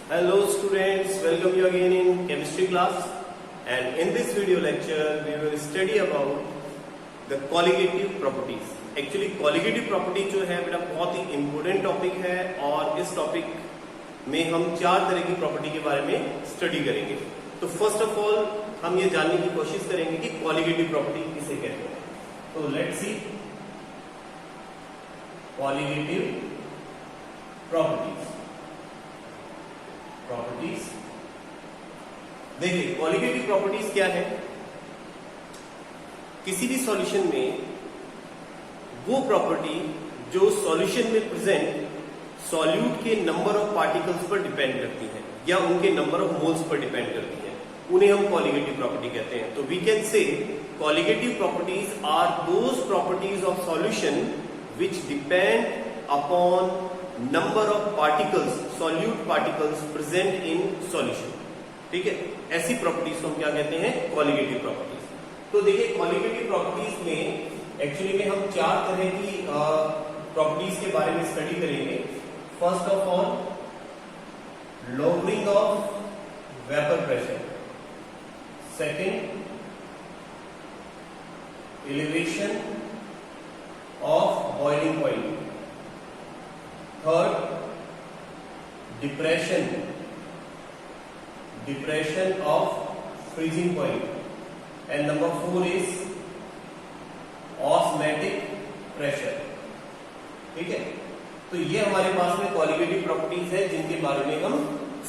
Hello students, welcome you again in chemistry class, and in this video lecture we will study about the colligative properties. Actually colligative property जो है बेटा बहुत ही important topic है और इस topic में हम 4 तरह की property के बारे में study करेंगे. तो first of all हम ये जानने की कोशिश करेंगे कि colligative property किसे कहते हैं. तो let's see colligative प्रॉपर्टीज. देखिए कॉलिगेटिव प्रॉपर्टीज क्या है. किसी भी सॉल्यूशन में वो प्रॉपर्टी जो सॉल्यूशन में प्रेजेंट सॉल्यूट के नंबर ऑफ पार्टिकल्स पर डिपेंड करती है या उनके नंबर ऑफ मोल्स पर डिपेंड करती है, उन्हें हम कॉलिगेटिव प्रॉपर्टी कहते हैं. तो we can say colligative properties are those properties of solution which depend upon number of particles, solute particles present in solution. ठीक है, ऐसी प्रॉपर्टीज को हम क्या कहते हैं, कॉलिगेटिव प्रॉपर्टीज. तो देखिए कॉलिगेटिव प्रॉपर्टीज में एक्चुअली में हम 4 तरह की प्रॉपर्टीज के बारे में स्टडी करेंगे. First of all lowering of vapour pressure, second elevation of boiling point, third depression of freezing point, and number 4 is osmotic pressure. ठीक है, तो ये हमारे पास में कॉलिगेटिव प्रॉपर्टीज है जिनके बारे में हम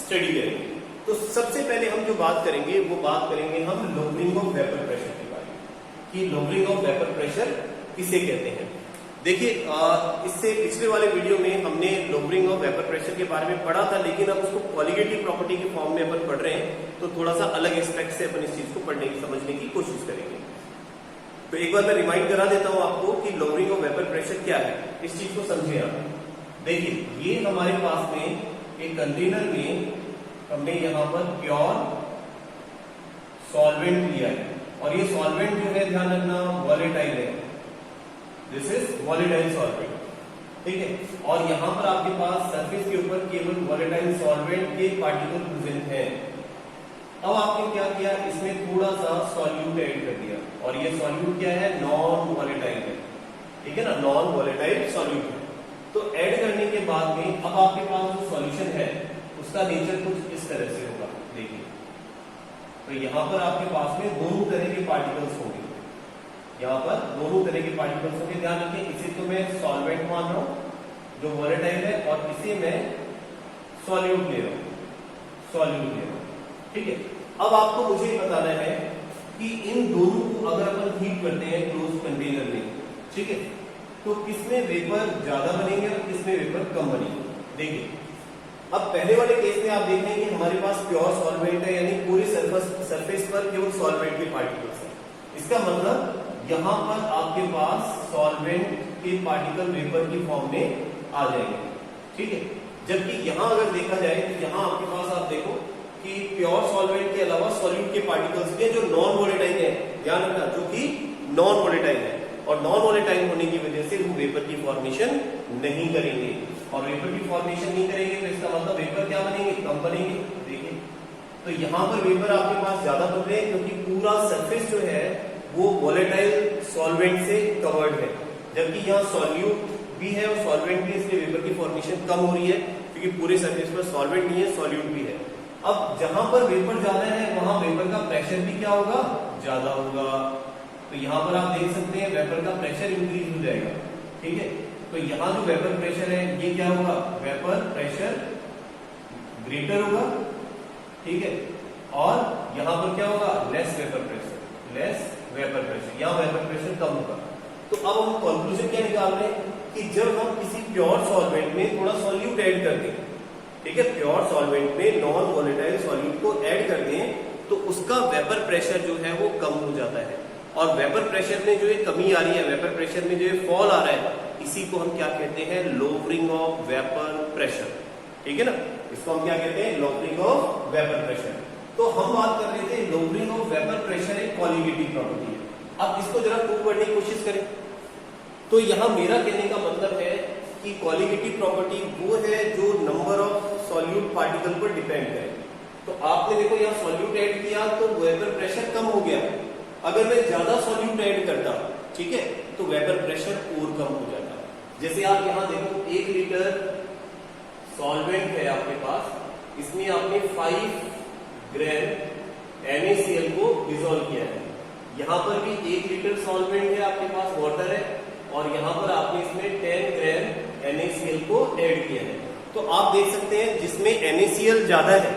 स्टडी करेंगे. तो सबसे पहले हम जो बात करेंगे वो बात करेंगे हम लोअरिंग ऑफ वेपर प्रेशर के बारे में कि लोअरिंग ऑफ वेपर प्रेशर किसे कहते हैं. देखिए इससे पिछले वाले वीडियो में हमने लोअरिंग ऑफ वेपर प्रेशर के बारे में पढ़ा था, लेकिन अब उसको कॉलिगेटिव प्रॉपर्टी के फॉर्म में अपन पढ़ रहे हैं तो थोड़ा सा अलग एस्पेक्ट से अपन इस चीज को पढ़ने की समझने की कोशिश करेंगे. तो एक बार मैं रिमाइंड करा देता हूं आपको कि लोअरिंग ऑफ वेपर प्रेशर क्या है, इस चीज को समझे आप. देखिए ये हमारे पास में एक कंटेनर में हमने यहां पर प्योर सॉल्वेंट लिया है और ये सॉल्वेंट जो है ध्यान रखना वॉलेटाइल है. This is volatile solvent. ठीक है, और यहां पर आपके पास सरफेस के ऊपर केवल वॉलेटाइल सॉल्वेंट के पार्टिकल प्रेजेंट हैं. अब आपने क्या किया, इसमें थोड़ा सा सॉल्यूट ऐड कर दिया और ये सॉल्यूट क्या है, नॉन वॉलेटाइल है. ठीक है ना, नॉन वॉलेटाइल सॉल्यूट है. तो ऐड करने के बाद में अब आपके पास जो सॉल्यूशन है उसका नेचर कुछ इस तरह से होगा. देखिए तो यहां पर आपके पास में दोनों तरह के पार्टिकल्स होंगे, यहाँ पर दोनों तरह के पार्टिकल्स होंगे. ध्यान रखिए इसे तो मैं सॉल्वेंट मान रहा हूं जो वॉलेटाइल है और इसे मैं सॉल्यूट ले रहा हूं. ठीक है, अब आपको मुझे बताना है कि इन दोनों को अगर अपन हीट करते हैं क्लोज कंटेनर में, ठीक है, तो किसमें वेपर ज्यादा बनेंगे और किसमें वेपर कम बनेंगे. देखिए अब पहले वाले केस में आप देखेंगे कि हमारे पास प्योर सॉल्वेंट है, यानी पूरे सरफेस पर केवल सॉल्वेंट के पार्टिकल्स हैं. इसका मतलब यहां पर आपके पास सॉल्वेंट के पार्टिकल वेपर की फॉर्म में आ जाएंगे. ठीक है, जबकि यहां अगर देखा जाए तो यहां आपके पास आप देखो कि प्योर सॉल्वेंट के अलावा सॉल्यूट के पार्टिकल्स भी हैं जो नॉन वॉलेटाइल है. ध्यान रखना, जो कि नॉन वॉलेटाइल है और नॉन वॉलेटाइल होने की वजह से वो वेपर की फॉर्मेशन नहीं करेंगे. और वेपर की फॉर्मेशन नहीं करेंगे तो इसका मतलब वेपर क्या बनेंगे, कम बनेंगे. देखिए तो यहां पर वेपर आपके पास ज्यादा बन रहे हैं क्योंकि पूरा सरफेस जो है वो वॉलेटाइल सॉल्वेंट से कवर्ड है, जबकि यहाँ सॉल्यूट भी है और सॉल्वेंट भी, इसलिए वेपर की फॉर्मेशन कम हो रही है क्योंकि पूरे सरफेस पर सॉल्वेंट नहीं है, सॉल्यूट भी है. अब जहां पर वेपर ज्यादा है वहां वेपर का प्रेशर भी क्या होगा, ज्यादा होगा. तो यहां पर आप देख सकते हैं वेपर का प्रेशर इंक्रीज हो जाएगा. ठीक है, तो यहाँ जो वेपर प्रेशर है ये क्या होगा, वेपर प्रेशर ग्रेटर होगा. ठीक है, और यहां पर क्या होगा, लेस वेपर प्रेशर, यहाँ वेपर प्रेशर कम होगा. तो अब हम कंक्लूजन क्या निकाल रहे हैं कि जब हम किसी प्योर सॉल्वेंट में थोड़ा सॉल्यूट ऐड कर दें, ठीक है, प्योर सॉल्वेंट में नॉन वॉलेटाइल सॉल्यूट को ऐड कर दें तो उसका वेपर प्रेशर जो है वो कम हो जाता है. और वेपर प्रेशर में जो ये कमी आ रही है, वेपर प्रेशर में जो ये फॉल आ रहा है, इसी को हम क्या कहते हैं, लोअरिंग ऑफ वेपर प्रेशर. ठीक है ना, इसको हम क्या कहते हैं, लोअरिंग ऑफ वेपर प्रेशर. तो हम बात कर रहे थे लोअरिंग ऑफ वेपर प्रेशर एक कॉलिगेटिव प्रॉपर्टी है. अब इसको जरा प्रूव करने की कोशिश करें. तो यहां मेरा कहने का मतलब है कि कॉलिगेटिव प्रॉपर्टी वो है जो नंबर ऑफ सॉल्यूट पार्टिकल पर डिपेंड करे। तो आपने देखो यहाँ सॉल्यूट ऐड किया तो वेपर प्रेशर कम हो गया। अगर मैं ज्यादा सॉल्यूट ऐड करता, ठीक है, तो वेपर प्रेशर और कम हो जाता। जैसे आप यहाँ देखो 1 लीटर सॉल्वेंट है आपके पास, इसमें आपने 5 ग्राम NaCl को डिसॉल्व किया है। यहाँ पर भी 1 लीटर सॉल्वेंट है आपके पास, वाटर है, और यहाँ पर आपने इसमें 10 ग्राम NaCl को ऐड किया है। तो आप देख सकते हैं जिसमें NaCl ज्यादा है,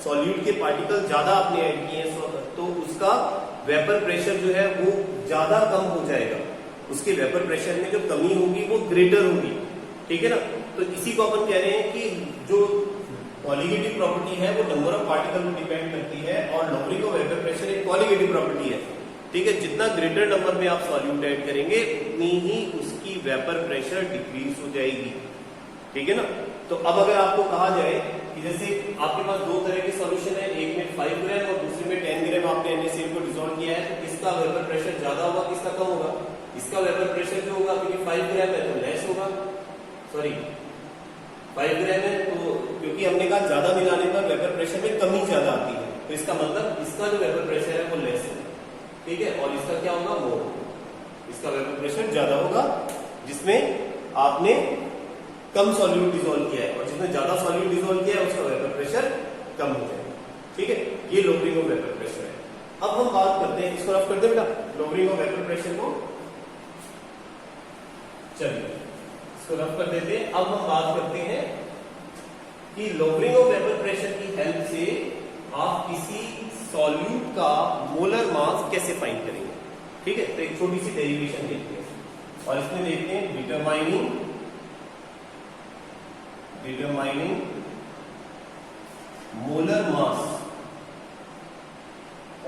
सॉल्यूट के पार्टिकल ज्यादा आपने ऐड किए हैं, तो उसका वेपर प्रेशर जो है वो ज्यादा कम हो जाएगा। उसके वेपर प्रेशर में जो कमी होगी वो ग्रेटर होगी, ठीक है ना। तो इसी को अपन कह रहे हैं कि जो कॉलिगेटिव प्रॉपर्टी है वो नंबर ऑफ पार्टिकल पर डिपेंड करती है, और लॉवरिंग ऑफ वेपर प्रेशर एक कॉलिगेटिव प्रॉपर्टी है, ठीक है। जितना ग्रेटर नंबर में आप सॉल्यूट ऐड करेंगे उतनी ही उसकी वेपर प्रेशर डिक्रीज हो जाएगी, ठीक है ना। तो अब अगर आपको कहा जाए कि जैसे आपके पास 2 तरह के सॉल्यूशन है, एक में 5 ग्राम और दूसरे में 10 ग्राम आपने NaCl को डिसॉल्व किया है, तो किसका वेपर प्रेशर ज्यादा होगा, किसका कम होगा? इसका वेपर प्रेशर जो होगा, क्योंकि 5 ग्राम है तो लेस होगा, सॉरी 5 ग्राम है तो क्योंकि हमने कहा ज्यादा मिलाने पर वेपर प्रेशर में कमी ज्यादा आती है, तो इसका मतलब इसका जो वेपर प्रेशर है वो लेस है, ठीक है। और इसका क्या होगा, मोर, इसका वेपर प्रेशर ज्यादा होगा जिसमें आपने कम सॉल्यूट डिसॉल्व किया है, और जिसमें ज्यादा सॉल्यूट डिसॉल्व किया है उसका वेपर प्रेशर कम हो जाएगा, ठीक है। ये लोअरिंग ऑफ वेपर प्रेशर है। अब हम बात करते हैं, इसको रफ कर दे बेटा, लोअरिंग ऑफ वेपर प्रेशर को, चलिए इसको रफ कर देते हैं। अब हम बात करते हैं कि लोअरिंग ऑफ वेपर प्रेशर की हेल्प से आप किसी सॉल्यूट का मोलर मास कैसे फाइंड करेंगे, ठीक है। तो एक छोटी सी डेरिवेशन देखते हैं, और इसमें देखते हैं डिटरमाइनिंग मोलर मास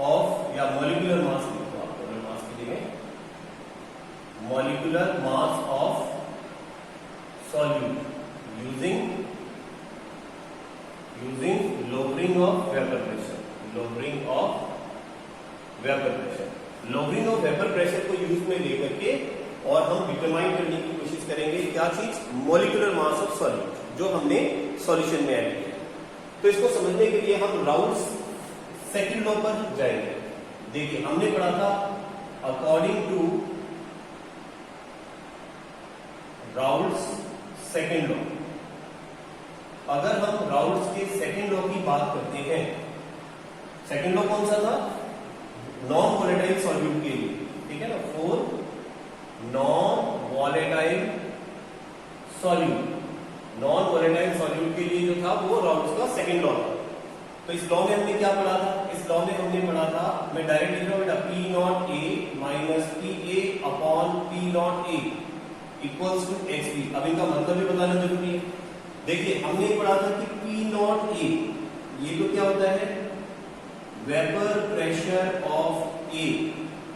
ऑफ, या मॉलिक्यूलर मास लिखो आप, मोलर मास की जगह molecular mass of solute using lowering of vapour pressure. Lowering of vapour pressure को यूज में लेकर के और हम डिटरमाइन करने की कोशिश करेंगे क्या चीज, मॉलिक्यूलर मास ऑफ सॉल्यूट, जो हमने सॉल्यूशन में ऐड किया। तो इसको समझने के लिए हम राउल्स सेकंड लॉ पर जाएंगे। देखिए हमने पढ़ा था according to Raoult's second law. अगर हम राउल्स के सेकंड लॉ की बात करते हैं, सेकंड लॉ कौन सा था, नॉन वॉलेटाइल सॉल्यूट के लिए, ठीक है ना, for non volatile solute, non volatile solute के लिए जो था वो राउल्स का सेकंड लॉ था। तो इस लॉ में हमने क्या पढ़ा था, इस लॉ में हमने पढ़ा था, मैं डायरेक्ट लिख रहा हूं बेटा, P naught A minus PA upon P naught A equals to XB। अब इनका मतलब भी बताना जरूरी है। देखिए हमने पढ़ा था कि P नॉट A ये तो क्या होता है, वेपर प्रेशर ऑफ A।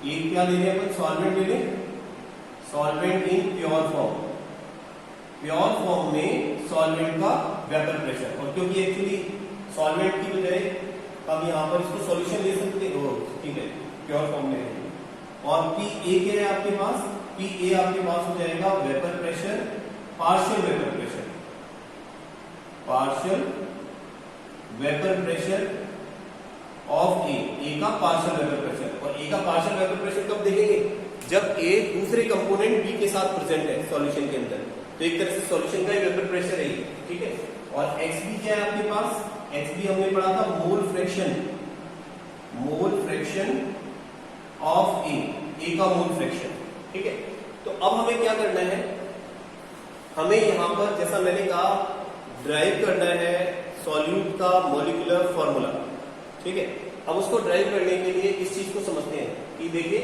ये क्या ले रहे हैं अपन, सॉल्वेंट ले रहे, solvent in pure form, pure form में सॉल्वेंट का वेपर प्रेशर। और क्योंकि एक्चुअली सॉल्वेंट की बजाय हम यहाँ पर इसको सॉल्यूशन ले सकते हो, ठीक है, प्योर फॉर्म में है। और PA क्या है आपके पास, PA आपके पास हो जाएगा vapour pressure, partial vapour pressure, partial vapour pressure of A का पार्शियल वेपर प्रेशर। और A का पार्शियल वेपर प्रेशर कब देखेंगे, जब A दूसरे कंपोनेंट B के साथ प्रेजेंट है सॉल्यूशन के अंदर, तो एक तरह से सॉल्यूशन का ही वेपर प्रेशर है, ठीक है। और XB क्या है आपके पास, XB हमने पढ़ा था मोल फ्रैक्शन ऑफ A का मोल फ्रैक्शन, ठीक है। तो अब हमें क्या करना है, हमें यहां पर जैसा मैंने कहा ड्राइव करना है सॉल्यूट का मॉलिक्यूलर फॉर्मूला, ठीक है। अब उसको ड्राइव करने के लिए इस चीज को समझते हैं कि देखिए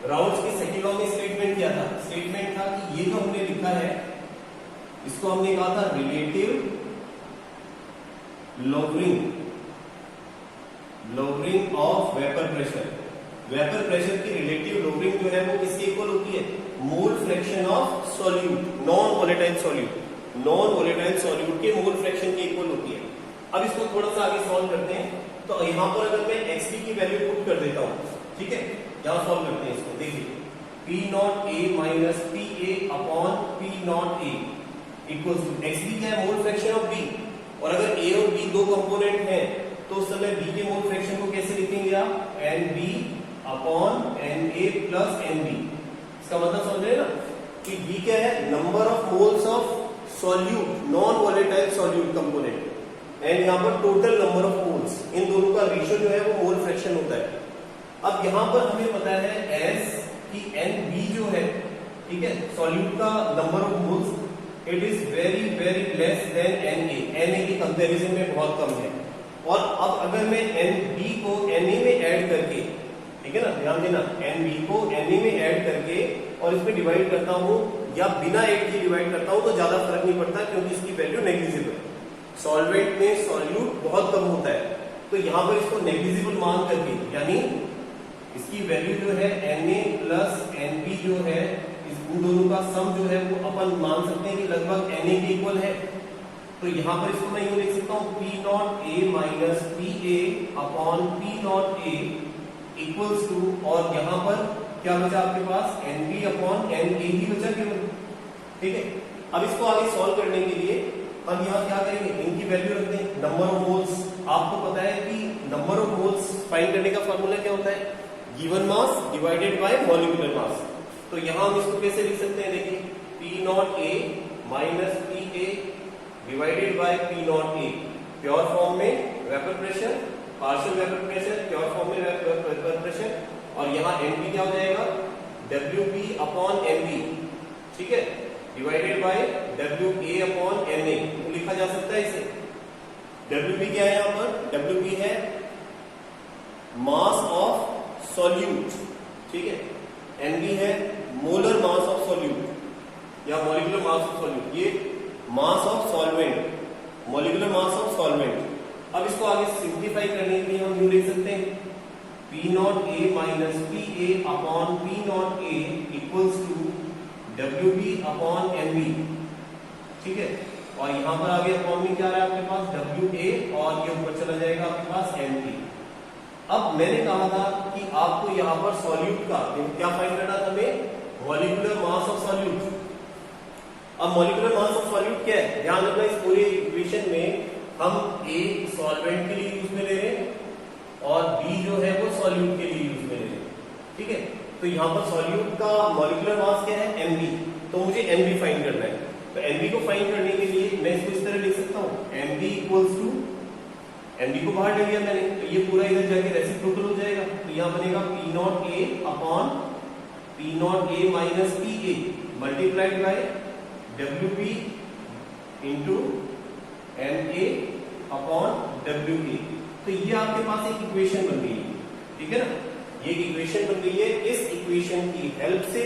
राउल्स की सेकंड लॉ में स्टेटमेंट क्या था, स्टेटमेंट था कि ये जो हमने लिखा है इसको हमने कहा था relative lowering of vapour pressure. Vapour pressure की रिलेटिव लोअरिंग जो है वो किसके इक्वल होती है, mole fraction of solute, non volatile solute, non volatile solute के मोल फ्रैक्शन के इक्वल होती है। अब इसको थोड़ा सा आगे सॉल्व करते हैं। तो यहां पर अगर मैं XB की वैल्यू पुट कर देता हूं, ठीक है, यहां सॉल्व करते हैं इसको। देखिए P naught A minus PA upon P naught A equals to XB क्या है, मोल फ्रैक्शन ऑफ B। और अगर A और B दो कंपोनेंट हैं तो उस समय बी के मोल फ्रैक्शन को कैसे लिखेंगे आप, N B upon N A plus N B. इसका मतलब समझ रहे हैं ना कि बी क्या है, number of moles of solute non volatile solute component, and यहाँ पर टोटल नंबर ऑफ मोल्स, इन दोनों का रेशियो जो है वो मोल फ्रैक्शन होता है। अब यहाँ पर हमें पता है एस की एन बी जो है, ठीक है, सॉल्यूट का number of moles, it is very very less than N A के कंपैरिजन में बहुत कम है। और अब अगर मैं एन बी को एन ए में ऐड करके, ठीक है ना, ध्यान देना, एन बी को एन ए में ऐड करके और इसमें डिवाइड करता हूं या बिना ऐड के डिवाइड करता हूं तो ज्यादा फर्क नहीं पड़ता क्योंकि इसकी वैल्यू नेग्लिजिबल, सॉल्वेंट में सॉल्यूट बहुत कम होता है। तो यहाँ पर इसको नेग्लिजिबल मान करके, यानी इसकी वैल्यू जो है N A plus N B जो है, इन दोनों का सम जो है वो अपन मान सकते हैं कि लगभग एन ए के इक्वल है। तो यहाँ पर इसको मैं यूं लिख सकता हूँ P not A minus P A upon P not A equals to, और यहाँ पर क्या बचा आपके पास, N B upon N A ही बचा केवल, ठीक है। अब इसको आगे सॉल्व करने के लिए हम यहाँ क्या करेंगे, इनकी वैल्यू रख दें, नंबर ऑफ मोल्स। आपको पता है कि नंबर ऑफ मोल्स फाइंड करने का फॉर्मूला क्या होता है, given mass divided by molecular mass. तो यहाँ हम इसको कैसे लिख सकते हैं, देखिए P not A minus P A divided by P not A, pure form में vapour pressure, partial vapour pressure, pure form में वेपर प्रेशर, और यहाँ एन बी क्या हो जाएगा, W B upon N B, ठीक है, divided by W A upon N A. तो लिखा जा सकता है इसे, डब्ल्यू बी क्या है यहाँ पर, डब्ल्यू बी है मास ऑफ सॉल्यूट, ठीक है, एन बी है मोलर मास ऑफ सॉल्यूट या मॉलिक्यूलर मास ऑफ सॉल्यूट, ये mass of solvent, molecular mass of solvent. अब इसको आगे सिंप्लीफाई करने के लिए हम यूं लिख सकते हैं P not A minus P A upon P not A equals to W B upon N B, ठीक है, और यहाँ पर आगे अपॉन में क्या आ रहा है आपके पास, डब्ल्यू ए, और ये ऊपर चला जाएगा आपके पास एन बी। अब मैंने कहा था कि आपको यहाँ पर सॉल्यूट का क्या फाइंड करना था, हमें मॉलिक्यूलर मास ऑफ सॉल्यूट। अब मॉलिक्यूलर मास ऑफ सॉल्यूट क्या है, ध्यान रखना, इस पूरे इक्वेशन में हम ए सॉल्वेंट के लिए यूज में ले रहे हैं और बी जो है वो सॉल्यूट के लिए यूज में ले रहे हैं, ठीक है। तो यहाँ पर सॉल्यूट का मॉलिक्यूलर मास क्या है, एम बी, तो मुझे एम बी फाइंड करना है। तो एम बी को फाइंड करने के लिए मैं इसको इस तरह लिख सकता हूँ, M B equals to, M B को बाहर ले लिया मैंने, तो ये पूरा इधर जाके रेसिप्रोकल हो जाएगा, तो यहाँ बनेगा P not A upon P not A minus P A multiplied by W B into N A upon W A. तो ये आपके पास एक इक्वेशन बन गई है, ठीक है ना, ये इक्वेशन बन गई है। इस इक्वेशन की हेल्प से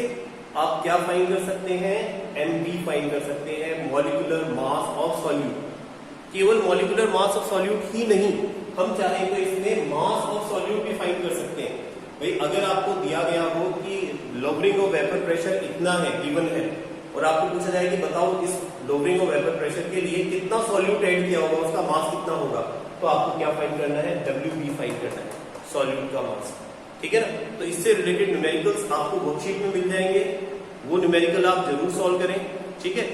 आप क्या फाइंड कर सकते हैं, एम बी फाइंड कर सकते हैं, मॉलिक्यूलर मास ऑफ सॉल्यूट। केवल मॉलिक्यूलर मास ऑफ सॉल्यूट ही नहीं, हम चाहें तो इसमें मास ऑफ सॉल्यूट भी फाइंड कर सकते हैं। भाई अगर आपको दिया गया हो कि लोअरिंग ऑफ वेपर प्रेशर इतना है, गिवन है, और आपको पूछा जाए कि बताओ इस लोअरिंग ऑफ वेपर प्रेशर के लिए कितना सॉल्यूट ऐड किया होगा, उसका मास कितना होगा, तो आपको क्या फाइंड करना है, डब्ल्यू बी फाइंड करना है, सॉल्यूट का मास, ठीक है ना। तो इससे रिलेटेड न्यूमेरिकल्स आपको वर्कशीट में मिल जाएंगे, वो न्यूमेरिकल आप जरूर सॉल्व करें, ठीक है,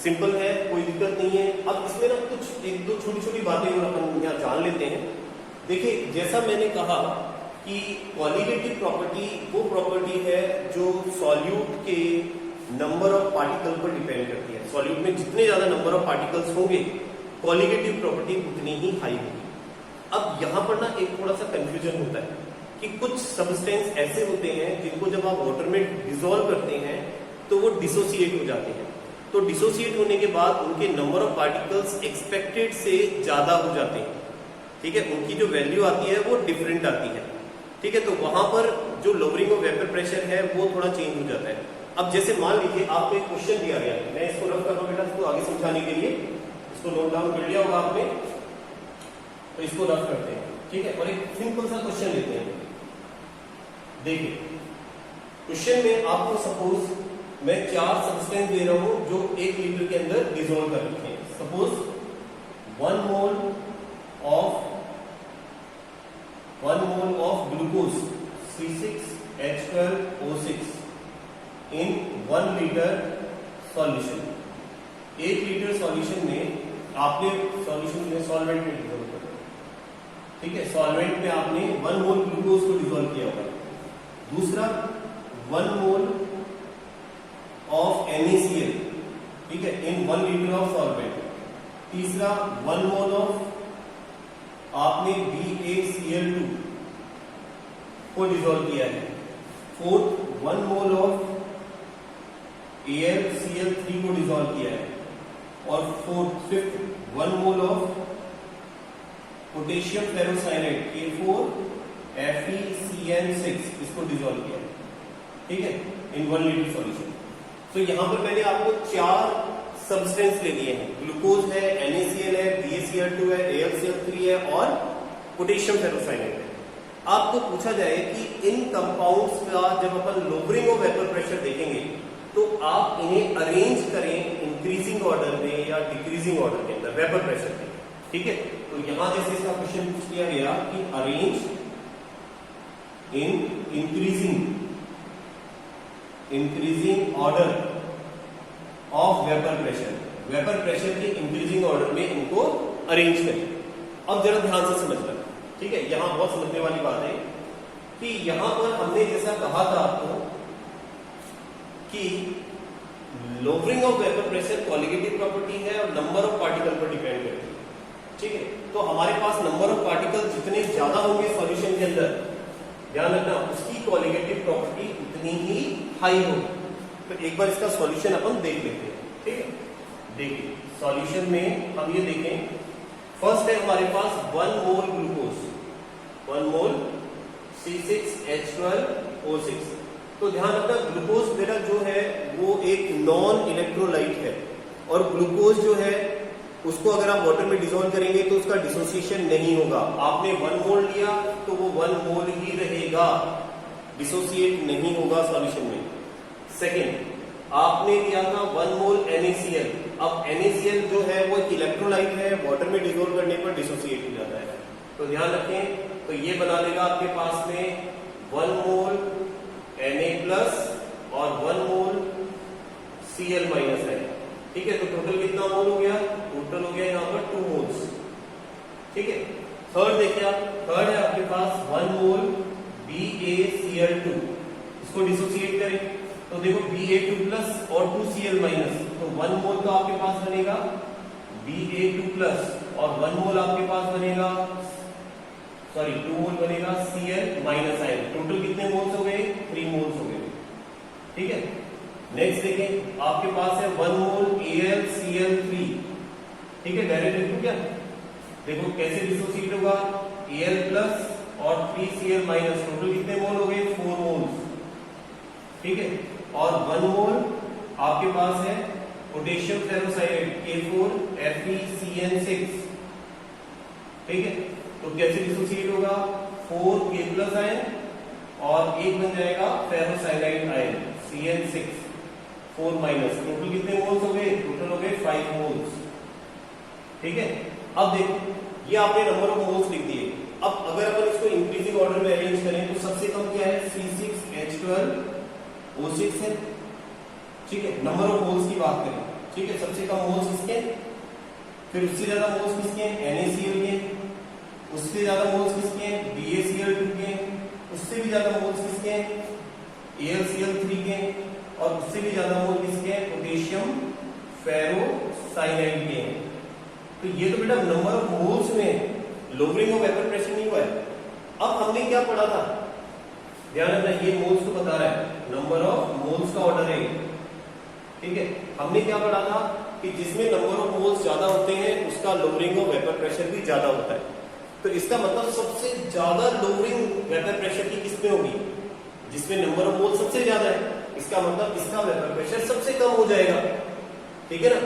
सिंपल है, कोई दिक्कत नहीं है। अब इसमें ना कुछ एक दो छोटी छोटी बातें और अपन यहाँ जान लेते हैं। देखिए जैसा मैंने कहा कि क्वालिटेटिव प्रॉपर्टी वो प्रॉपर्टी है जो सॉल्यूट के नंबर ऑफ पार्टिकल पर डिपेंड करती है। सॉल्यूट में जितने ज्यादा नंबर ऑफ पार्टिकल्स होंगे, क्वालिटेटिव प्रॉपर्टी उतनी ही हाई होगी। अब यहाँ पर ना एक थोड़ा सा कंफ्यूजन होता है कि कुछ सब्सटेंस ऐसे होते हैं जिनको जब आप वाटर में डिसॉल्व करते हैं तो वो डिसोसिएट हो जाते हैं। तो डिसोसिएट होने के बाद उनके नंबर ऑफ पार्टिकल्स एक्सपेक्टेड से ज्यादा हो जाते हैं, ठीक है, उनकी जो वैल्यू आती है वो डिफरेंट आती है, ठीक है। तो वहां पर जो लोअरिंग ऑफ वेपर प्रेशर है वो थोड़ा चेंज हो जाता है। अब जैसे मान लीजिए आपको एक क्वेश्चन दिया गया, मैं इसको रफ कर रहा हूं बेटा, इसको आगे समझाने के लिए, इसको नोट डाउन कर लिया होगा आपने, तो इसको रफ करते हैं, ठीक है, और एक सिंपल सा क्वेश्चन लेते हैं। देखिए क्वेश्चन में आपको सपोज मैं 4 सब्सटेंस दे रहा हूं जो 1 लीटर के अंदर डिसॉल्व कर रखे हैं। Suppose 1 mole of glucose C6H12O6 in 1 litre solution. 1 litre solution में आपने सॉल्यूशन में सॉल्वेंट में डिसॉल्व कर, ठीक है, सॉल्वेंट में आपने 1 मोल ग्लूकोज को डिसॉल्व किया होगा। दूसरा 1 मोल ऑफ NaCl, ठीक है, इन 1 लीटर ऑफ सॉल्वेंट। तीसरा 1 मोल ऑफ आपने BaCl2 को डिसॉल्व किया है। फोर्थ 1 मोल ऑफ AlCl3 को डिसॉल्व किया है। और fifth 1 mole of potassium ferrocyanate K4FeCN6 इसको डिसॉल्व किया है, ठीक है, इन 1 लीटर सॉल्यूशन। तो यहां पर मैंने आपको 4 सब्सटेंस ले लिए हैं, ग्लूकोज है, NaCl है, BaCl2 है, AlCl3 है और पोटेशियम फेरोसाइनेट है। आपको पूछा जाए कि इन कंपाउंड्स का जब अपन लोअरिंग ऑफ वेपर प्रेशर देखेंगे तो आप इन्हें अरेंज करें इंक्रीजिंग ऑर्डर में या डिक्रीजिंग ऑर्डर के अंदर वेपर प्रेशर में, ठीक है। तो यहां जैसे इसका क्वेश्चन पूछ लिया गया कि arrange in increasing order of vapour pressure के इंक्रीजिंग ऑर्डर में इनको अरेंज करें। अब जरा ध्यान से समझना, ठीक है, यहां बहुत समझने वाली बात है कि यहां पर हमने जैसा कहा था आपको कि lowering of vapour pressure colligative property है और नंबर ऑफ पार्टिकल पर डिपेंड करती है, ठीक है। तो हमारे पास नंबर ऑफ पार्टिकल जितने ज्यादा होंगे सॉल्यूशन के अंदर, ध्यान रखना, उसकी कॉलिगेटिव प्रॉपर्टी उतनी ही हाई होगी। तो एक बार इसका सॉल्यूशन अपन देख लेते हैं, ठीक है। देखिए सॉल्यूशन में हम ये देखें, फर्स्ट है हमारे पास 1 मोल ग्लूकोज, 1 मोल C6H12O6। तो ध्यान रखना ग्लूकोज मेरा जो है वो एक नॉन इलेक्ट्रोलाइट है और ग्लूकोज जो है उसको अगर आप वाटर में डिसॉल्व करेंगे तो उसका डिसोसिएशन नहीं होगा। आपने 1 मोल लिया तो वो 1 मोल ही रहेगा, डिसोसिएट नहीं होगा सॉल्यूशन में। सेकेंड आपने लिया था 1 मोल NaCl। अब NaCl जो है वो एक इलेक्ट्रोलाइट है, वाटर में डिसॉल्व करने पर डिसोसिएट हो जाता है। तो ध्यान रखें, तो ये बना देगा आपके पास में 1 मोल Na+ और 1 मोल Cl- है, ठीक है। तो टोटल कितना मोल हो गया? टोटल हो गया यहाँ पर 2 मोल्स, ठीक है। थर्ड देखिए आप, थर्ड है आपके पास 1 मोल BaCl2, इसको डिसोसिएट करें तो देखो Ba2+ और 2Cl-, तो 1 मोल तो आपके पास बनेगा Ba2+ और 1 मोल आपके पास बनेगा 2 मोल बनेगा Cl-, टोटल कितने मोल्स हो गए? 3 मोल्स हो गए, ठीक है। नेक्स्ट देखें, आपके पास है 1 मोल AlCl3, ठीक है। डायरेक्ट लिखूं क्या? देखो कैसे डिसोसिएट होगा, Al+ और 3Cl-, टोटल कितने मोल हो गए? 4 मोल्स, ठीक है। और 1 मोल आपके पास है पोटेशियम फेरोसाइनेट K4FeCN6, ठीक है। तो कैसे डिसोसिएट होगा? 4K+ आयन और एक बन जाएगा फेरोसाइनाइड आयन CN6 4-, टोटल कितने मोल्स हो गए? टोटल हो गए 5 मोल्स, ठीक है। अब देखो ये आपने नंबर ऑफ मोल्स लिख दिए। अब अगर अपन इसको इंक्रीजिंग ऑर्डर में अरेंज करें तो सबसे कम क्या है? C6H12O6 है, ठीक है। नंबर ऑफ मोल्स की बात करें, ठीक है, सबसे कम मोल्स किसके? फिर उससे ज्यादा मोल्स किसके? NaCl के। उससे ज्यादा मोल्स किसके? BaCl2 के। उससे भी ज्यादा मोल्स किसके? AlCl3 के। और उससे भी ज्यादा मोल किसके? पोटेशियम फेरोसाइनाइड के। तो ये तो बेटा नंबर ऑफ मोल्स में लोअरिंग ऑफ वेपर प्रेशर नहीं हुआ है। अब हमने क्या पढ़ा था? ध्यान रखना, ये मोल्स को बता रहा है, नंबर ऑफ मोल्स का ऑर्डर है, ठीक है। हमने क्या पढ़ा था कि जिसमें नंबर ऑफ मोल्स ज्यादा होते हैं उसका लोअरिंग ऑफ वेपर प्रेशर भी ज्यादा होता है। तो इसका मतलब सबसे ज्यादा लोअरिंग वेपर प्रेशर की किसमें होगी? जिसमें नंबर ऑफ मोल्स सबसे ज्यादा है। इसका मतलब इसका वेपर प्रेशर सबसे कम हो जाएगा, ठीक है ना,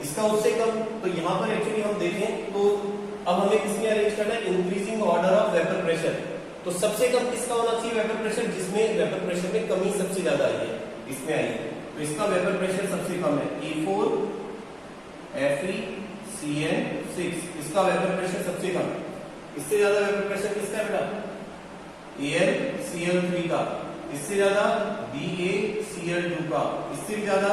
इसका उससे कम। तो यहाँ पर एक्चुअली हम देखें तो अब हमें किसमें अरेंज करना है? Increasing order of vapour pressure. तो सबसे कम किसका होना चाहिए वेपर प्रेशर? जिसमें वेपर प्रेशर में कमी सबसे ज्यादा आई है, इसमें आई है। तो इसका वेपर प्रेशर सबसे कम है K4FeCN6, इसका वेपर प्रेशर सबसे कम है। इससे ज्यादा वेपर प्रेशर किसका है बेटा? AlCl3 का। इससे ज्यादा BaCl2 का। इससे भी ज्यादा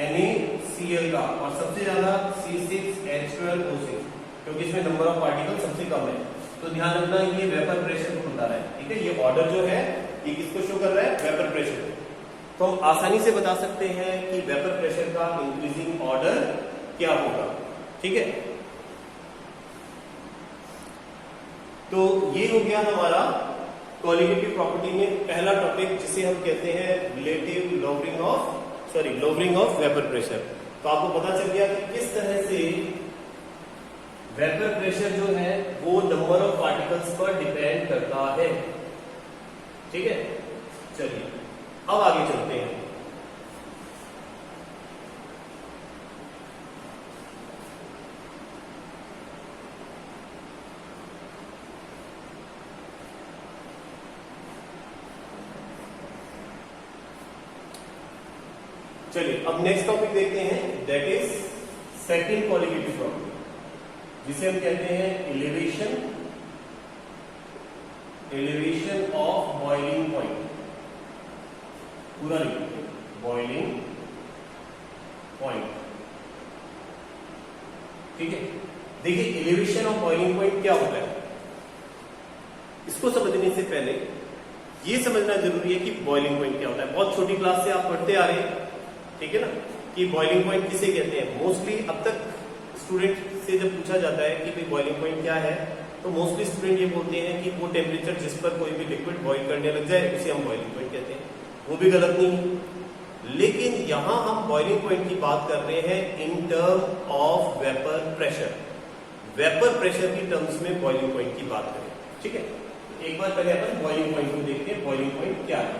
NaCl का, और सबसे ज्यादा C6H12O6, क्योंकि इसमें नंबर ऑफ पार्टिकल सबसे कम है। तो ध्यान रखना ये वेपर प्रेशर को बता रहा है, ठीक है। ये ऑर्डर जो है ये किसको शो कर रहा है, वेपर प्रेशर। तो हम आसानी से बता सकते हैं कि वेपर प्रेशर का इंक्रीजिंग ऑर्डर क्या होगा, ठीक है। तो ये हो गया हमारा कोलिगेटिव प्रॉपर्टी में पहला टॉपिक, जिसे हम कहते हैं relative lowering of vapour pressure. तो आपको पता चल गया कि किस तरह से वेपर प्रेशर जो है वो नंबर ऑफ पार्टिकल्स पर डिपेंड करता है, ठीक है। चलिए अब आगे चलते हैं। चलिए अब नेक्स्ट टॉपिक देखते हैं, that is second colligative property, जिसे हम कहते हैं एलिवेशन ऑफ बॉइलिंग पॉइंट। पूरा लिखिए, बॉइलिंग पॉइंट, ठीक है। देखिए एलिवेशन ऑफ बॉइलिंग पॉइंट क्या होता है, इसको समझने से पहले ये समझना जरूरी है कि बॉइलिंग पॉइंट क्या होता है। बहुत छोटी क्लास से आप पढ़ते आ रहे हैं, ठीक है ना, कि बॉइलिंग पॉइंट किसे कहते हैं। मोस्टली अब तक स्टूडेंट से जब पूछा जाता है कि भाई बॉइलिंग पॉइंट क्या है, तो मोस्टली स्टूडेंट ये बोलते हैं कि वो टेम्परेचर जिस पर कोई भी लिक्विड बॉइल करने लग जाए उसे हम बॉइलिंग पॉइंट कहते हैं। वो भी गलत नहीं है, लेकिन यहां हम बॉइलिंग पॉइंट की बात कर रहे हैं in term of vapour pressure. Vapour pressure की टर्म्स में बॉइलिंग पॉइंट की बात करें, ठीक है। एक बार पहले अपन बॉइलिंग पॉइंट को देखते हैं, बॉइलिंग पॉइंट क्या है।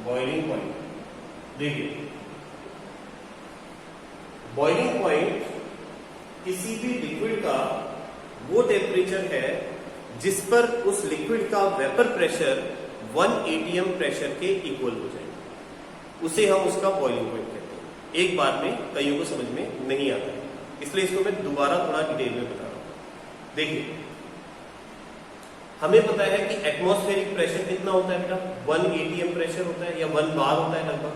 बॉइलिंग पॉइंट देखिए, बॉइलिंग पॉइंट किसी भी लिक्विड का वो टेम्परेचर है जिस पर उस लिक्विड का वेपर प्रेशर 1 atm प्रेशर के इक्वल हो जाए, उसे हम उसका बॉइलिंग पॉइंट कहते हैं। एक बार में कईयों को समझ में नहीं आता है, इसलिए इसको मैं दोबारा थोड़ा डिटेल में बता रहा हूं। देखिए हमें पता है कि एटमॉस्फेरिक प्रेशर कितना होता है बेटा, 1 atm प्रेशर होता है या 1 बार होता है लगभग।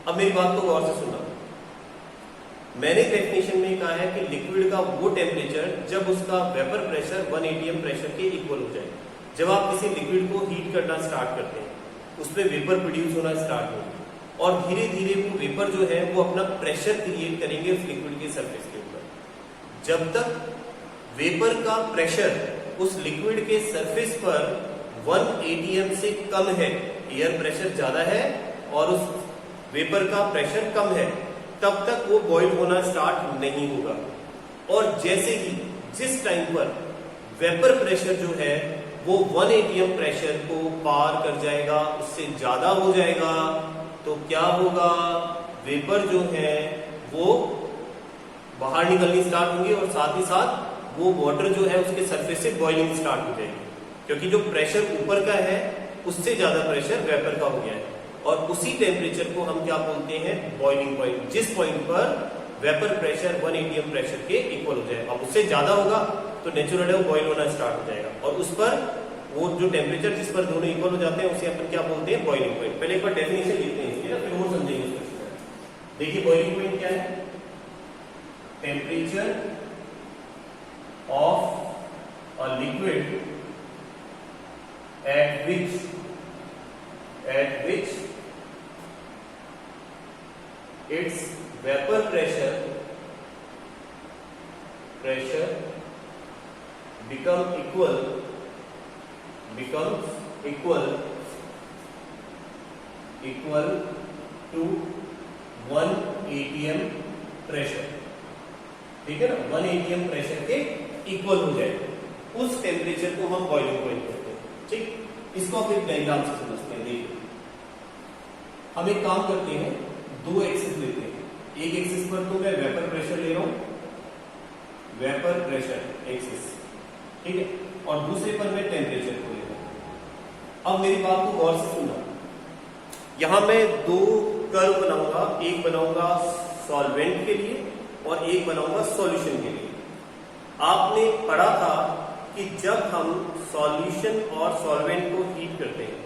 अब मेरी बात को गौर से सुनना, मैंने डेफिनेशन में कहा है कि लिक्विड का वो टेम्परेचर जब उसका वेपर प्रेशर 1 atm प्रेशर के इक्वल हो जाए। जब आप किसी लिक्विड को हीट करना स्टार्ट करते हैं, उसमें वेपर प्रोड्यूस होना स्टार्ट होगा और धीरे धीरे वो वेपर जो है वो अपना प्रेशर क्रिएट करेंगे उस लिक्विड के सरफेस के ऊपर। जब तक वेपर का प्रेशर उस लिक्विड के सरफेस पर 1 atm से कम है, एयर प्रेशर ज्यादा है और उस वेपर का प्रेशर कम है, तब तक वो बॉइल होना स्टार्ट नहीं होगा। और जैसे ही जिस टाइम पर वेपर प्रेशर जो है वो 1 atm प्रेशर को पार कर जाएगा, उससे ज्यादा हो जाएगा, तो क्या होगा, वेपर जो है वो बाहर निकलनी स्टार्ट होंगी और साथ ही साथ वो वाटर जो है उसके सरफेस से बॉइलिंग स्टार्ट हो जाएगी, क्योंकि जो प्रेशर ऊपर का है उससे ज्यादा प्रेशर वेपर का हो गया है। और उसी टेम्परेचर को हम क्या बोलते हैं, बॉइलिंग पॉइंट। जिस पॉइंट पर वेपर प्रेशर 1 atm प्रेशर के इक्वल हो जाए। अब उससे ज्यादा होगा तो नेचुरल है वो बॉइल होना स्टार्ट हो जाएगा, और उस पर वो जो टेम्परेचर जिस पर दोनों इक्वल हो जाते हैं उसे अपन क्या बोलते हैं, बॉइलिंग पॉइंट। पहले एक बार डेफिनेशन लिखते हैं इसकी ना, फिर वो समझेंगे इसका। देखिए बॉइलिंग पॉइंट क्या है, temperature of a liquid at which its vapor pressure becomes equal to 1 atm pressure, ठीक है ना, 1 atm प्रेशर के इक्वल हो जाए, उस टेम्परेचर को हम बॉइलिंग पॉइंट कहते हैं, ठीक। इसको आप एक डायग्राम से समझते हैं। देखिए हम एक काम करते हैं, 2 एक्सिस लेते हैं। एक एक्सिस पर तो मैं वेपर प्रेशर ले रहा हूं, वेपर प्रेशर एक्सिस, ठीक है, और दूसरे पर मैं टेम्परेचर को ले रहा हूं। अब मेरी बात को गौर से सुनना, यहां मैं 2 कर्व बनाऊंगा, एक बनाऊंगा सॉल्वेंट के लिए और एक बनाऊंगा सॉल्यूशन के लिए। आपने पढ़ा था कि जब हम सॉल्यूशन और सॉल्वेंट को हीट करते हैं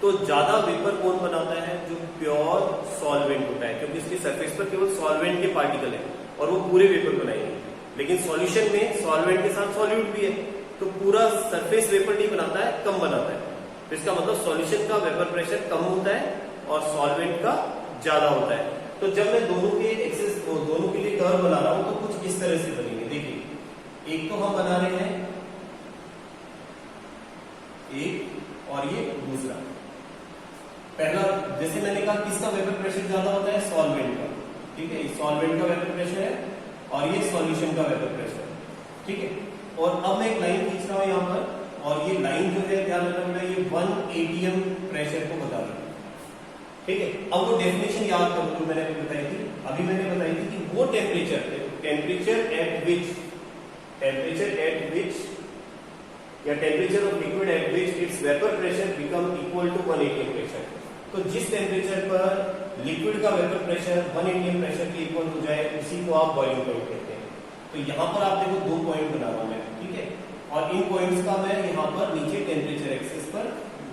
तो ज्यादा वेपर कौन बनाता है? जो प्योर सॉल्वेंट होता है, क्योंकि इसकी सरफेस पर केवल सॉल्वेंट के पार्टिकल है और वो पूरे वेपर बनाएंगे। लेकिन सॉल्यूशन में सॉल्वेंट के साथ सॉल्यूट भी है, तो पूरा सरफेस वेपर नहीं बनाता है, कम बनाता है। तो इसका मतलब सॉल्यूशन का वेपर प्रेशर कम होता है और सॉल्वेंट का ज्यादा होता है। तो जब मैं दोनों के एक्सेस दोनों के लिए कर्व बना रहा हूं तो कुछ इस तरह से बनेंगे। देखिए, एक तो हम बना रहे हैं एक और ये दूसरा। पहला, जैसे मैंने कहा, किसका वेपर प्रेशर ज्यादा होता है? सॉल्वेंट का। ठीक है, सॉल्वेंट का वेपर प्रेशर है और ये सॉल्यूशन का वेपर प्रेशर। ठीक है, और अब मैं एक लाइन खींच रहा हूं यहां पर, और ये लाइन जो है, ध्यान रखना, ये 1 atm प्रेशर को बता रही है। ठीक है, अब वो डेफिनेशन याद करो जो मैंने अभी बताई थी। अभी मैंने बताई थी कि वो टेम्परेचर या temperature of liquid at which its vapour pressure become equal to 1 atm pressure. तो जिस टेम्परेचर पर लिक्विड का वेपर प्रेशर 1 atm प्रेशर के इक्वल हो जाए, उसी को आप बॉइलिंग पॉइंट कहते हैं। तो यहाँ पर आप देखो 2 पॉइंट बना रहा हूं मैं। ठीक है, और इन पॉइंट्स का मैं यहाँ पर नीचे टेम्परेचर एक्सिस पर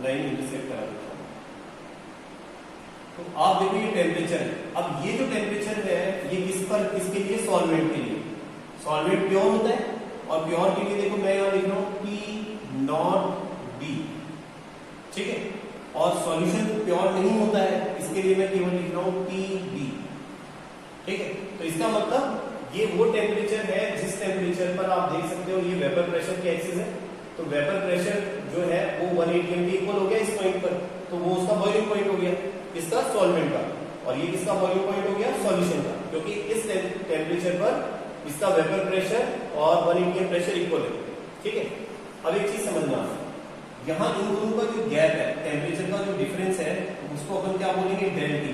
लाइन इंटरसेक्ट करा देता हूँ। तो आप देखो ये टेम्परेचर है। अब ये जो टेम्परेचर है ये किसके लिए? सॉल्वेंट के लिए। सॉल्वेंट प्योर होता है और प्योर के लिए देखो मैं यहाँ लिख रहा हूँ P0D। ठीक है, और सॉल्यूशन प्योर नहीं होता है, इसके लिए मैं केवल लिख रहा हूँ PB। ठीक है, तो इसका मतलब ये वो टेम्परेचर है जिस टेम्परेचर पर आप देख सकते हो ये वेपर प्रेशर की एक्सिस है। तो वेपर प्रेशर जो है वो 1 atm के इक्वल हो गया इस पॉइंट पर, तो वो उसका बॉइलिंग पॉइंट हो गया इसका सॉल्वेंट का, और ये किसका बॉइलिंग पॉइंट हो गया? सॉल्यूशन का, क्योंकि इस टेम्परेचर पर इसका वेपर प्रेशर और 1 atm प्रेशर इक्वल है। ठीक है, अब एक चीज समझना, यहाँ इन दोनों का जो गैप है, टेम्परेचर का जो डिफरेंस है, उसको अपन क्या बोलेंगे? Del T.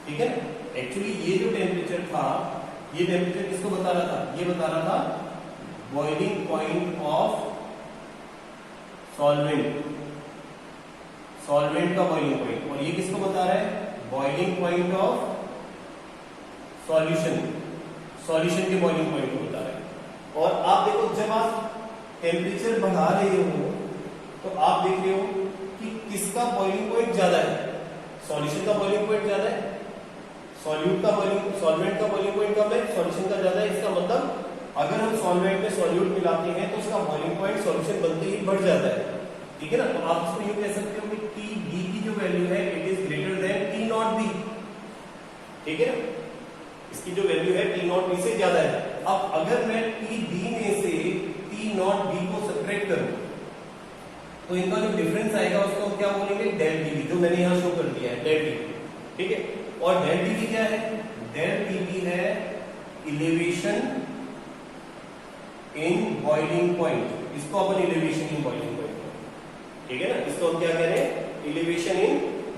ठीक है, एक्चुअली ये जो टेम्परेचर था, ये टेम्परेचर किसको बता रहा था? ये बता रहा था बॉइलिंग पॉइंट ऑफ सॉल्वेंट का बॉइलिंग पॉइंट, और ये किसको बता रहा है? बॉइलिंग पॉइंट ऑफ सॉल्यूशन के बॉइलिंग पॉइंट को बता रहा है। और आप देखो, जब आप टेम्परेचर बढ़ा रहे हो तो आप देख रहे हो कि किसका बॉइलिंग पॉइंट ज्यादा है? सॉल्यूशन का बॉइलिंग पॉइंट ज्यादा है, सॉल्वेंट का बॉइलिंग पॉइंट कम है, सॉल्यूशन का ज्यादा है। इसका मतलब अगर हम सॉल्वेंट में सॉल्यूट मिलाते हैं तो उसका बॉइलिंग पॉइंट सॉल्यूशन बनते ही बढ़ जाता है। ठीक है ना, तो आप इसको यूं कह सकते हो कि TB की जो वैल्यू है it is greater than T0B। ठीक है ना, इसकी जो वैल्यू है T0B से ज्यादा है। अब अगर मैं TB में से T0B को सब्ट्रैक्ट करूं तो इनका जो डिफरेंस आएगा उसको हम क्या बोलेंगे? डेल TB, जो मैंने यहां शो कर दिया है, डेल TB। ठीक है, और डेल TB क्या है? डेल TB है इलेवेशन इन बॉइलिंग पॉइंट। इसको अपन इलेवेशन इन बॉइलिंग पॉइंट, ठीक है ना, इसको हम क्या कह रहे हैं? इलेवेशन इन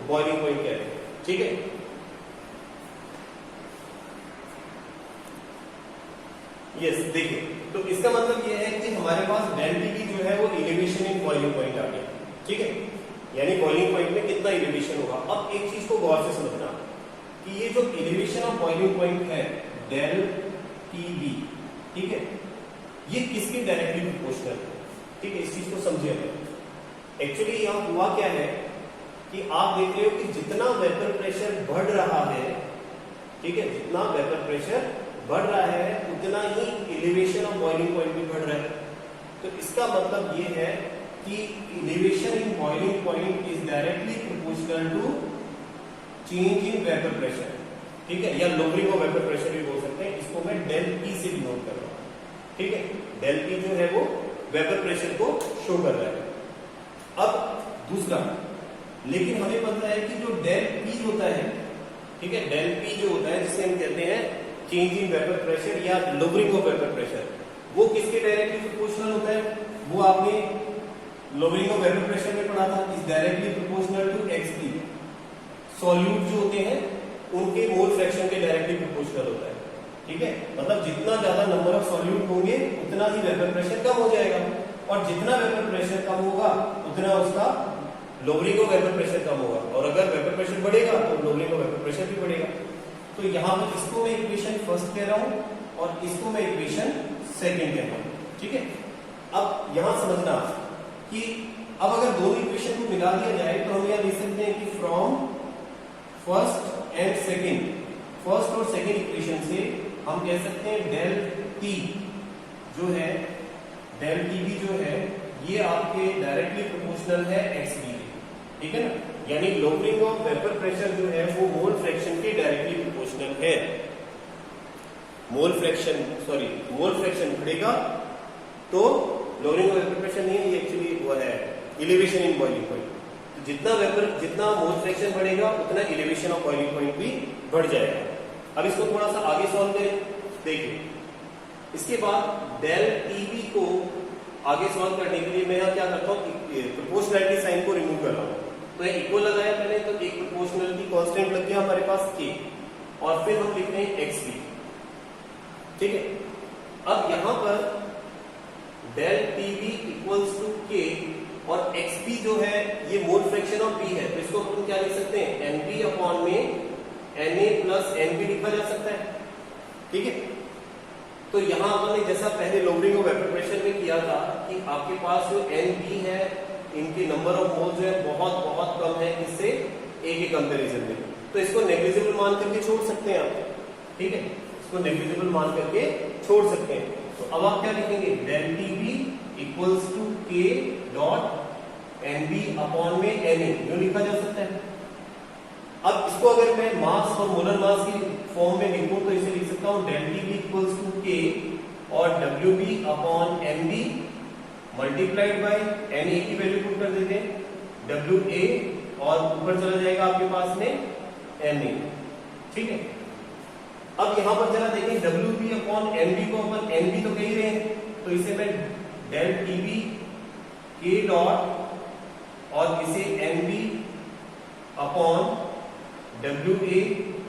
बॉइलिंग पॉइंट कह रहे हैं। ठीक है, यस, देखिए, तो इसका मतलब ये है कि हमारे पास डेल TB जो है वो इलेवेशन इन बॉइलिंग पॉइंट आ गया। ठीक है, यानी बॉइलिंग पॉइंट में कितना इलेवेशन होगा। अब एक चीज को गौर से समझना कि ये जो इलेवेशन ऑफ बॉइलिंग पॉइंट है डेल TB, ठीक है, ये किसके डायरेक्टली प्रोपोर्शनल है। ठीक है, इस चीज को समझिए। एक्चुअली यहां हुआ क्या है कि आप देख रहे हो कि जितना वेपर प्रेशर बढ़ रहा है, ठीक है, जितना वेपर प्रेशर बढ़ रहा है उतना ही एलिवेशन ऑफ बॉइलिंग पॉइंट भी बढ़ रहा है। तो इसका मतलब ये है कि elevation in boiling point is directly proportional to change in vapour pressure. ठीक है, या लोअरिंग ऑफ वेपर प्रेशर भी बोल सकते हैं। इसको मैं डेल P से डिनोट कर रहा हूं। ठीक है, डेल P जो है वो वेपर प्रेशर को शो कर रहा है। अब दूसरा, लेकिन हमें पता है कि जो डेल P होता है, ठीक है, डेल P जो होता है जिसे हम कहते हैं चेंज इन वेपर प्रेशर या लोअरिंग ऑफ वेपर प्रेशर, वो किसके डायरेक्टली प्रोपोर्शनल होता है? वो आपने लोअरिंग ऑफ वेपर प्रेशर में पढ़ा था, is directly proportional to XP। Solute जो होते हैं उनके मोल फ्रैक्शन के डायरेक्टली प्रोपोर्शनल होता है। ठीक है, मतलब जितना ज्यादा नंबर ऑफ सॉल्यूट होंगे उतना ही वेपर प्रेशर कम हो जाएगा, और जितना वेपर प्रेशर कम होगा उतना उसका लोअरिंग ऑफ वेपर प्रेशर कम होगा, और अगर वेपर प्रेशर बढ़ेगा तो लोअरिंग ऑफ वेपर प्रेशर भी बढ़ेगा। तो यहां पर इसको मैं इक्वेशन फर्स्ट कह रहा हूं और इसको मैं इक्वेशन सेकंड कह रहा हूं। ठीक है, अब यहां समझना कि अब अगर दोनों इक्वेशन को मिला दिया जाए तो हम यह लिख सकते हैं कि from first and second, first और सेकेंड इक्वेशन से हम कह सकते हैं डेल टी जो है, डेल टी बी जो है ये आपके डायरेक्टली प्रोपोर्शनल है एक्स बी, ठीक है ना, यानी लोअरिंग ऑफ वेपर प्रेशर जो है वो मोल फ्रैक्शन के डायरेक्टली प्रोपोर्शनल है। मोल फ्रैक्शन बढ़ेगा तो लोअरिंग ऑफ वेपर प्रेशर नहीं है, ये एक्चुअली वो है एलिवेशन इन बॉइलिंग पॉइंट। जितना मोल फ्रैक्शन बढ़ेगा उतना एलिवेशन ऑफ बॉइलिंग पॉइंट भी बढ़ जाएगा। अब इसको थोड़ा सा आगे सॉल्व करें, देखिए इसके बाद डेल टीबी को आगे सॉल्व करने के लिए मैं यहाँ क्या करता हूँ, प्रोपोर्शनैलिटी साइन को रिमूव कर रहा हूँ। तो इक्वल लगाया मैंने, तो एक प्रोपोर्शनैलिटी कांस्टेंट लग गया हमारे पास के, और फिर हम लिखते हैं एक्स बी, ठीक है। अब यहां पर del TB equals to K और एक्स बी जो है ये मोल फ्रैक्शन ऑफ बी है, तो इसको हम क्या लिख सकते हैं, एन बी अपॉन में N A plus N B लिखा जा सकता है, ठीक है। तो यहां हमने जैसा पहले लोअरिंग ऑफ वेपर प्रेशर में किया था कि आपके पास जो एन बी है इनके नंबर ऑफ मोल जो है बहुत बहुत कम है इससे ए के कंपैरिजन में, तो इसको नेग्लिजिबल मान करके छोड़ सकते हैं आप, ठीक है, इसको नेग्लिजिबल मान करके छोड़ सकते हैं। तो अब आप क्या लिखेंगे, del T B equals to K dot N B upon में एन ए, जो लिखा जा सकता है। अब इसको अगर मैं मास और मोलर मास की फॉर्म में लिखूं तो इसे लिख सकता हूं del T B equals to K और W B upon M B multiplied by N A की वैल्यू पुट कर देते हैं, डब्ल्यू ए और ऊपर चला जाएगा आपके पास में एन ए, ठीक है। अब यहां पर जरा देखें, W B upon M B को अपन एन बी तो कह ही रहे हैं, तो इसे मैं del T B K dot और इसे N B upon W A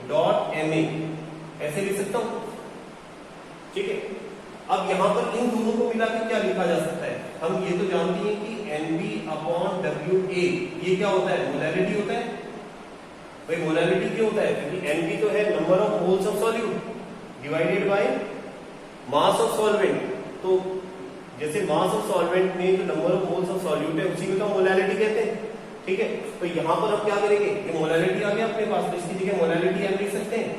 dot M A ऐसे लिख सकता हूं, ठीक है। अब यहां पर इन दोनों को मिलाकर क्या लिखा जा सकता है, हम ये तो जानते हैं कि N B upon W A ये क्या होता है, मोलैरिटी होता है। भाई मोलैरिटी क्यों होता है, क्योंकि एन बी तो है number of moles of solute divided by mass of solvent. तो जैसे मास ऑफ सॉल्वेंट में जो number of moles of solute है उसी को तो मोलैरिटी कहते हैं, ठीक है। तो यहां पर हम क्या करेंगे, ये मोलैरिटी आ गया अपने पास, तो इसकी जगह मोलैरिटी हम लिख सकते हैं,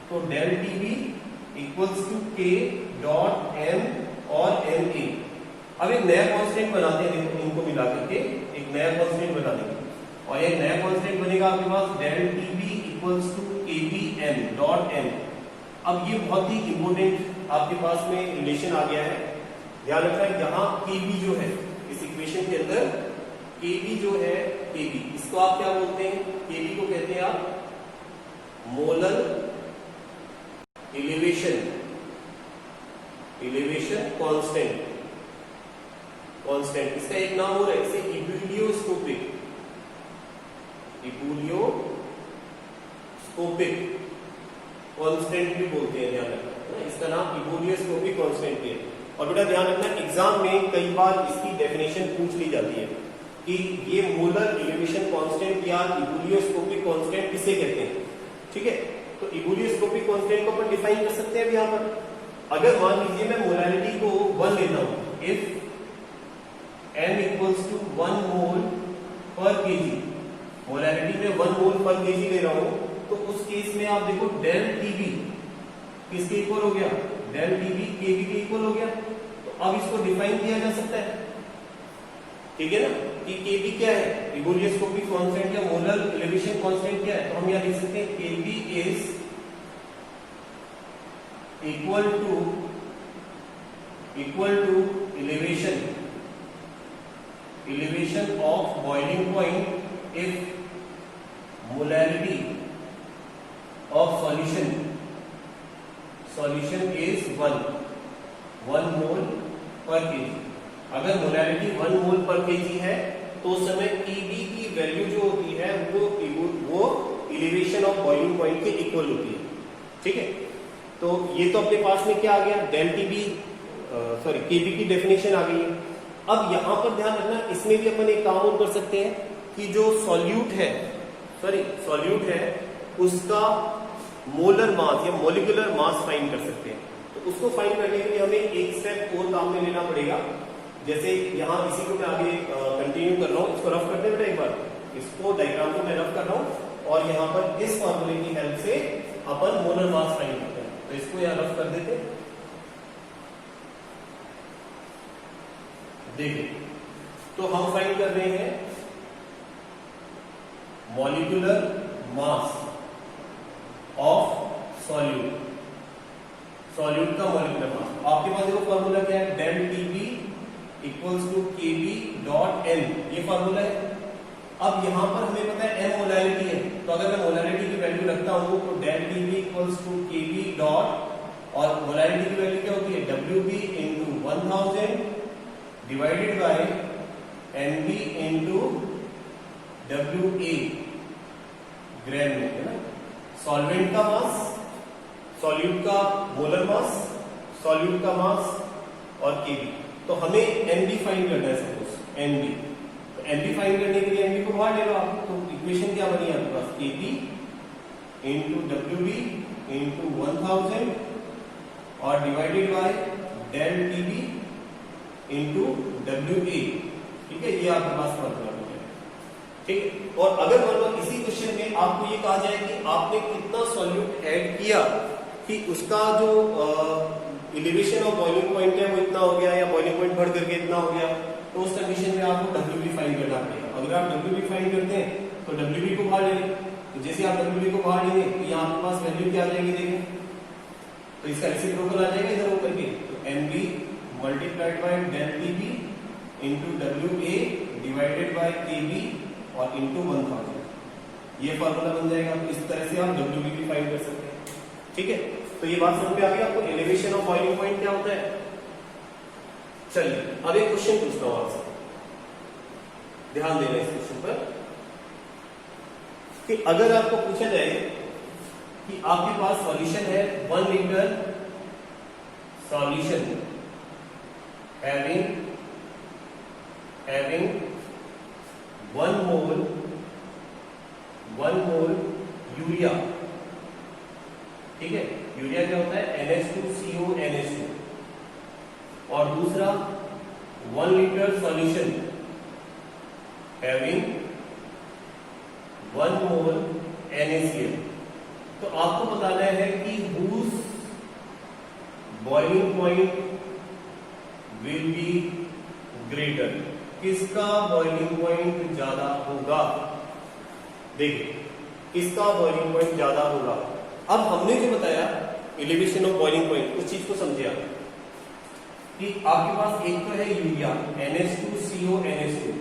तो del T B equals to K dot M और एम ए। अब एक नया कांस्टेंट बनाते हैं, देखो इनको मिला करके एक नया कांस्टेंट बना देंगे, और एक नया कांस्टेंट बनेगा आपके पास del T B equals to K B M dot M. अब ये बहुत ही इंपॉर्टेंट आपके पास में रिलेशन आ गया है, ध्यान रखना है। यहाँ के बी जो है इस इक्वेशन के अंदर के बी जो है, के बी इसको आप क्या बोलते हैं, के बी को कहते हैं आप मोलर एलिवेशन कांस्टेंट। इसका एक नाम हो रहा है, इसे इबुलियोस्कोपिक कांस्टेंट भी बोलते हैं, ध्यान रखना, इसका नाम इबुलियोस्कोपिक कांस्टेंट है। और बेटा ध्यान रखना, एग्जाम में कई बार इसकी डेफिनेशन पूछ ली जाती है कि ये मोलर एलिवेशन कांस्टेंट या इबुलियोस्कोपिक कांस्टेंट किसे कहते हैं, ठीक है। तो इबुलियोस्कोपिक कांस्टेंट को अपन डिफाइन कर सकते हैं अब यहाँ पर। अगर मान लीजिए मैं मोलैरिटी को 1 लेता हूं, इफ m इक्वल्स टू 1 मोल पर केजी, मोलैरिटी में 1 मोल पर केजी ले रहा हूं, तो उस केस में आप देखो डेल टीबी किसके इक्वल हो गया, डेल टीबी केबी के इक्वल हो गया। तो अब इसको डिफाइन किया जा सकता है, ठीक है ना, कि केबी क्या है, इबुलियोस्कोपिक कांस्टेंट या मोलर एलिवेशन कांस्टेंट क्या है। तो हम यहां लिख सकते हैं KB is equal to elevation of boiling point if molarity of solution is 1 mole per kg। अगर मोलैरिटी 1 मोल पर केजी है तो उस समय Pb की वैल्यू जो होती है वो एलिवेशन ऑफ बॉइलिंग पॉइंट के इक्वल होती है, ठीक है। तो ये तो अपने पास में क्या आ गया, डेल टीबी केबी की डेफिनेशन आ गई है। अब यहां पर ध्यान रखना, इसमें भी अपन एक काम और कर सकते हैं कि जो सॉल्यूट है उसका मोलर मास या मॉलिक्यूलर मास फाइंड कर सकते हैं। तो उसको फाइंड करने के लिए हमें एक स्टेप और काम में लेना पड़ेगा, जैसे यहाँ इसी को मैं आगे कंटिन्यू कर रहा हूँ, इसको रफ करते हैं बेटा एक बार, इसको डायग्राम को मैं रफ कर रहा हूँ और यहाँ पर इस फॉर्मूले की हेल्प से अपन मोलर मास फाइंड करते हैं। तो इसको यहाँ रफ कर देते हैं। देखिए, तो हम फाइंड कर रहे हैं molecular mass of solute, solute का मॉलिक्यूलर मास। आपके पास देखो फॉर्मूला क्या है, del TB equals to KB dot N, ये फॉर्मूला है। अब यहां पर हमें पता है एम मोलैरिटी है, तो अगर मैं मोलैरिटी की वैल्यू रखता हूं तो del TB equals to KB dot, और मोलैरिटी की वैल्यू क्या होती है, WB into 1000 divided by NB into WA gram में, है ना। सॉल्वेंट का मास, सॉल्यूट का मोलर मास, सॉल्यूट का मास और केबी। तो हमें एनबी फाइंड करना है, सपोज एनबी। तो एनबी फाइंड करने के लिए एनबी को बाहर ले लो आप, तो इक्वेशन क्या बनी आपके पास, केबी इंटू डब्ल्यूबी इंटू 1000 और divided by del TB into WA. ठीक है, ये आपके पास फॉर्मूला हो गया। ठीक, और अगर मान लो इसी क्वेश्चन में आपको ये कहा जाए कि आपने कितना सॉल्यूट ऐड किया कि उसका जो एलिवेशन ऑफ बॉइलिंग पॉइंट है वो इतना हो गया या बॉइलिंग पॉइंट बढ़ करके इतना हो गया, तो उस कंडीशन में आपको डब्ल्यूबी फाइंड करना पड़ेगा। अगर आप डब्ल्यूबी फाइंड करते हैं तो डब्ल्यूबी को बाहर ले लें, तो जैसे आप डब्ल्यूबी को बाहर लेंगे तो यहाँ आपके पास वैल्यू क्या आ जाएगी, देखें तो इसका रेसिप्रोकल आ जाएगा इधर होकर के, तो NB multiplied by del TB into WA divided by KB और इंटू 1000, ये फॉर्मूला बन जाएगा। तो इस तरह से आप डब्ल्यूबी भी फाइंड कर सकते हैं। ठीक है, तो ये बात समझ में आ गई आपको, एलिवेशन ऑफ बॉइलिंग पॉइंट क्या होता है। चलिए अब एक क्वेश्चन पूछता हूं आपसे, ध्यान देना इस क्वेश्चन पर, कि अगर आपको पूछा जाए कि आपके पास सॉल्यूशन है 1 लीटर सॉल्यूशन having 1 मोल यूरिया। ठीक है, यूरिया क्या होता है, NH2CO NH2, और दूसरा 1 लीटर सॉल्यूशन having 1 मोल NaCl। तो आपको बताना है कि whose boiling point will be greater, किसका बॉइलिंग पॉइंट ज्यादा होगा। देखिए, किसका बॉइलिंग पॉइंट ज्यादा होगा। अब हमने जो बताया एलिवेशन ऑफ बॉइलिंग पॉइंट, उस चीज को समझे आप कि आपके पास एक तो है यूरिया NH2CO NH2,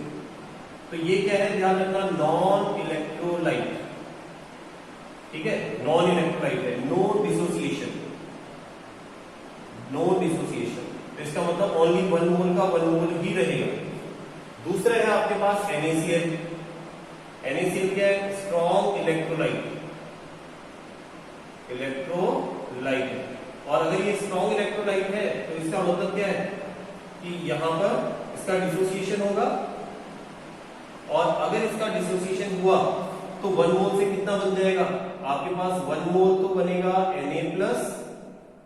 तो ये क्या है, ध्यान रखना, नॉन इलेक्ट्रोलाइट। ठीक है, नॉन इलेक्ट्रोलाइट है, नो डिसोसिएशन, नो डिसोसिएशन, तो इसका मतलब ओनली 1 मोल का 1 मोल ही रहेगा। दूसरा है आपके पास NaCl। NaCl क्या है, स्ट्रॉन्ग इलेक्ट्रोलाइट, इलेक्ट्रोलाइट। और अगर ये स्ट्रॉन्ग इलेक्ट्रोलाइट है तो इसका मतलब क्या है कि यहां पर इसका डिसोसिएशन होगा, और अगर इसका डिसोसिएशन हुआ तो 1 मोल से कितना बन जाएगा, आपके पास 1 मोल तो बनेगा Na+,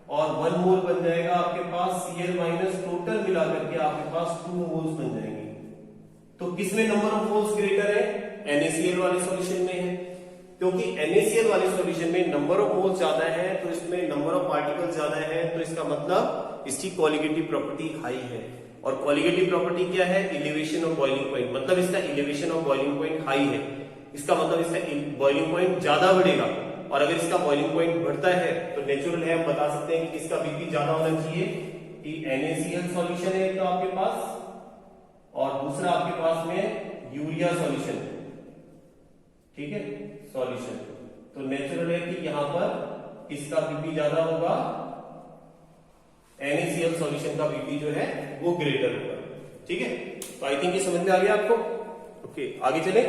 और 1 मोल बन जाएगा आपके पास Cl माइनस, टोटल मिला करके आपके पास 2 मोल्स बन जाएंगे। तो किसमें नंबर ऑफ मोल्स ग्रेटर है, NaCl वाले सॉल्यूशन में है, क्योंकि NaCl वाले सॉल्यूशन में नंबर ऑफ मोल्स ज्यादा है, तो इसमें नंबर ऑफ पार्टिकल्स ज्यादा है, तो इसका मतलब इसकी कोलिगेटिव प्रॉपर्टी हाई है। और कोलिगेटिव प्रॉपर्टी क्या है, एलिवेशन ऑफ बॉइलिंग पॉइंट, मतलब इसका elevation of boiling point high है, इसका मतलब इसका बॉइलिंग पॉइंट ज्यादा बढ़ेगा। और अगर इसका बॉइलिंग पॉइंट बढ़ता है तो नेचुरल है, हम बता सकते हैं कि किसका बीपी ज्यादा होना चाहिए, कि NaCl सॉल्यूशन है तो आपके पास, और दूसरा आपके पास में यूरिया सॉल्यूशन, ठीक है, सॉल्यूशन। तो नेचुरल है कि यहां पर किसका बीपी ज्यादा होगा, NaCl सॉल्यूशन का बीपी जो है वो ग्रेटर होगा। ठीक है, तो आई थिंक ये समझ में आ गया आपको। ओके, आगे चले।